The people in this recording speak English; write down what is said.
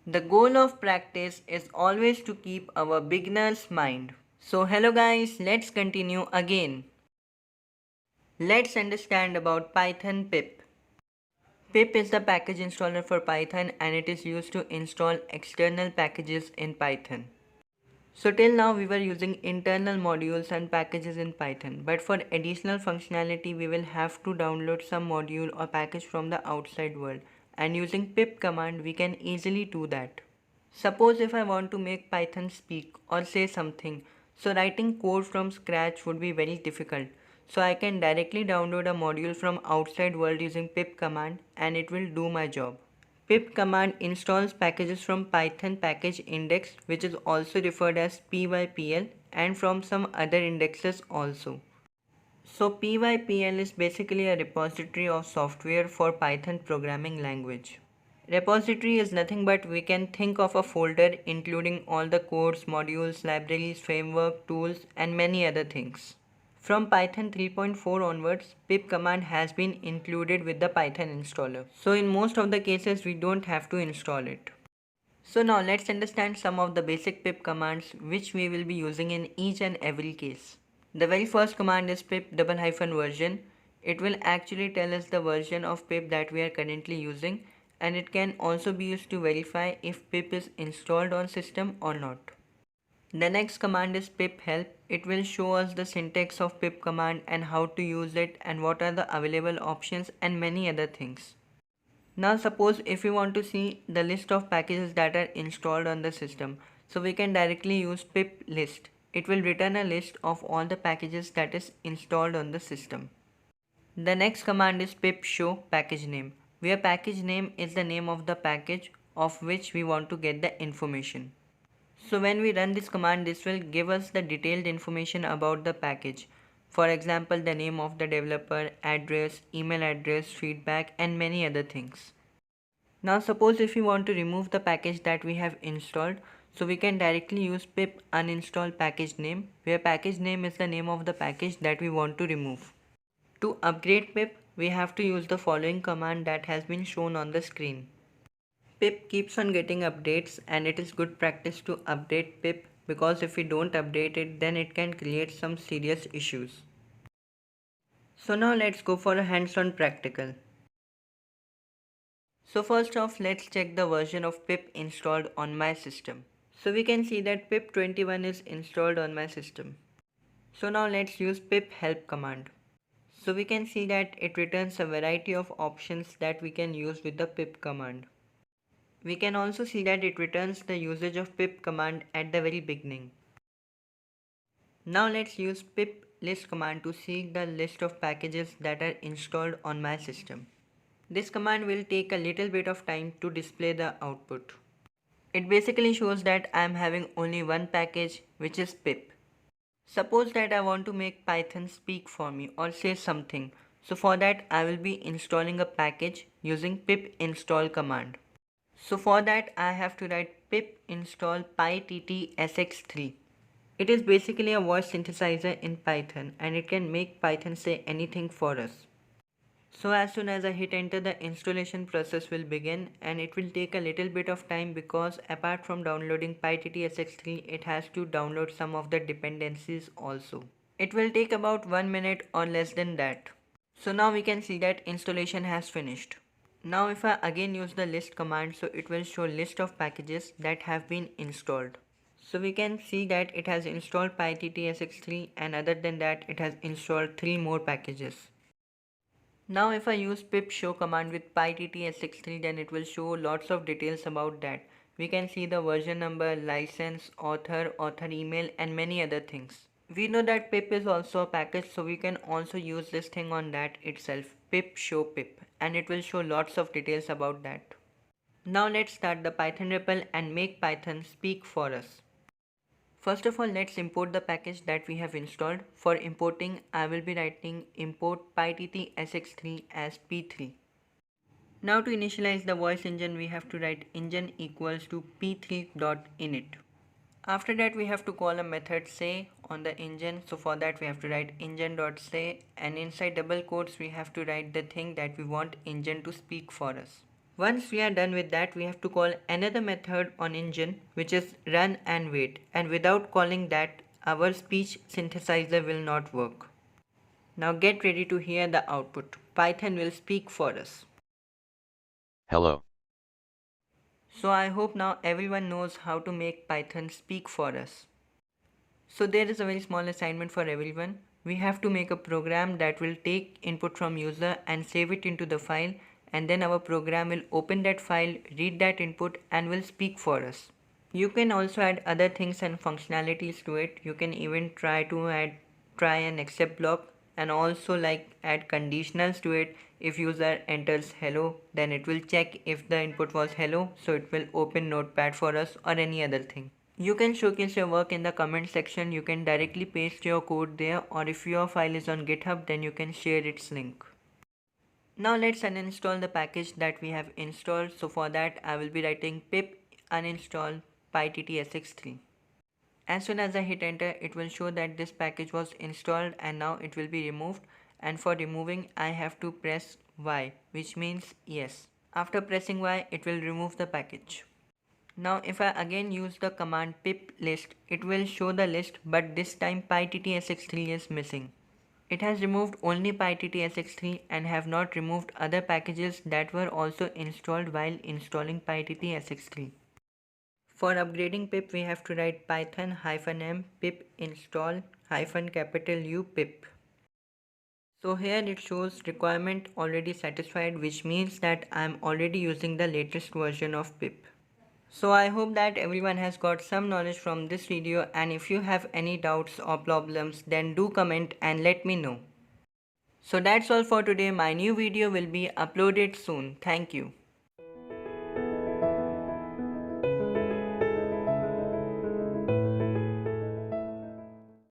The goal of practice is always to keep our beginner's mind. So hello guys, let's continue again. Let's understand about Python pip. Pip is the package installer for Python and it is used to install external packages in Python. So till now we were using internal modules and packages in Python, but for additional functionality we will have to download some module or package from the outside world, and using pip command we can easily do that. Suppose if I want to make Python speak or say something, so writing code from scratch would be very difficult. So I can directly download a module from outside world using pip command and it will do my job. Pip command installs packages from Python package index, which is also referred as pypl, and from some other indexes also. So pypl is basically a repository of software for Python programming language. Repository is nothing but we can think of a folder including all the codes, modules, libraries, framework, tools and many other things. From Python 3.4 onwards, pip command has been included with the Python installer. So in most of the cases we don't have to install it. So now let's understand some of the basic pip commands which we will be using in each and every case. The very first command is pip --version. It will actually tell us the version of pip that we are currently using, and it can also be used to verify if pip is installed on system or not. The next command is pip help. It will show us the syntax of pip command and how to use it and what are the available options and many other things. Now suppose if we want to see the list of packages that are installed on the system, so we can directly use pip list. It will return a list of all the packages that is installed on the system. The next command is pip show package name, where package name is the name of the package of which we want to get the information. So when we run this command, this will give us the detailed information about the package. For example, the name of the developer, address, email address, feedback and many other things. Now suppose if we want to remove the package that we have installed, so we can directly use pip uninstall package name, where package name is the name of the package that we want to remove. To upgrade pip, we have to use the following command that has been shown on the screen. Pip keeps on getting updates and it is good practice to update pip, because if we don't update it then it can create some serious issues. So now let's go for a hands-on practical. So first off, let's check the version of pip installed on my system. So we can see that pip 21 is installed on my system. So now let's use pip help command. So we can see that it returns a variety of options that we can use with the pip command. We can also see that it returns the usage of pip command at the very beginning. Now let's use pip list command to see the list of packages that are installed on my system. This command will take a little bit of time to display the output. It basically shows that I am having only one package, which is pip. Suppose that I want to make Python speak for me or say something. So for that I will be installing a package using pip install command. So for that I have to write pip install pyttsx3. It is basically a voice synthesizer in Python and it can make Python say anything for us. So as soon as I hit enter, the installation process will begin and it will take a little bit of time, because apart from downloading pyttsx3, it has to download some of the dependencies also. It will take about 1 minute or less than that. So now we can see that installation has finished. Now if I again use the list command, so it will show list of packages that have been installed. So we can see that it has installed pyttsx3 and other than that it has installed 3 more packages. Now if I use pip show command with pyttsx3, then it will show lots of details about that. We can see the version number, license, author email and many other things. We know that pip is also a package, so we can also use this thing on that itself, pip show pip, and it will show lots of details about that. Now let's start the Python REPL and make Python speak for us. First of all, let's import the package that we have installed. For importing, I will be writing import pyttsx3 as p3. Now to initialize the voice engine, we have to write engine equals to p3.init. After that, we have to call a method say on the engine. So for that, we have to write engine.say, and inside double quotes, we have to write the thing that we want engine to speak for us. Once we are done with that, we have to call another method on engine, which is run and wait, and without calling that, our speech synthesizer will not work. Now get ready to hear the output. Python will speak for us. Hello. So I hope now everyone knows how to make Python speak for us. So there is a very small assignment for everyone. We have to make a program that will take input from user and save it into the file, and then our program will open that file, read that input and will speak for us. You can also add other things and functionalities to it. You can even try an except block, and also add conditionals to it. If user enters hello, then it will check if the input was hello, so it will open notepad for us or any other thing. You can showcase your work in the comment section. You can directly paste your code there, or if your file is on GitHub, then you can share its link. Now let's uninstall the package that we have installed. So for that I will be writing pip uninstall pyttsx3. As soon as I hit enter, it will show that this package was installed and now it will be removed, and for removing I have to press Y, which means yes. After pressing Y, it will remove the package. Now if I again use the command pip list, it will show the list, but this time pyttsx3 is missing. It has removed only pyttsx3 and have not removed other packages that were also installed while installing pyttsx3. For upgrading pip, we have to write python-m pip install -U pip. So here it shows requirement already satisfied, which means that I am already using the latest version of pip. So I hope that everyone has got some knowledge from this video, and if you have any doubts or problems, then do comment and let me know. So that's all for today. My new video will be uploaded soon. Thank you.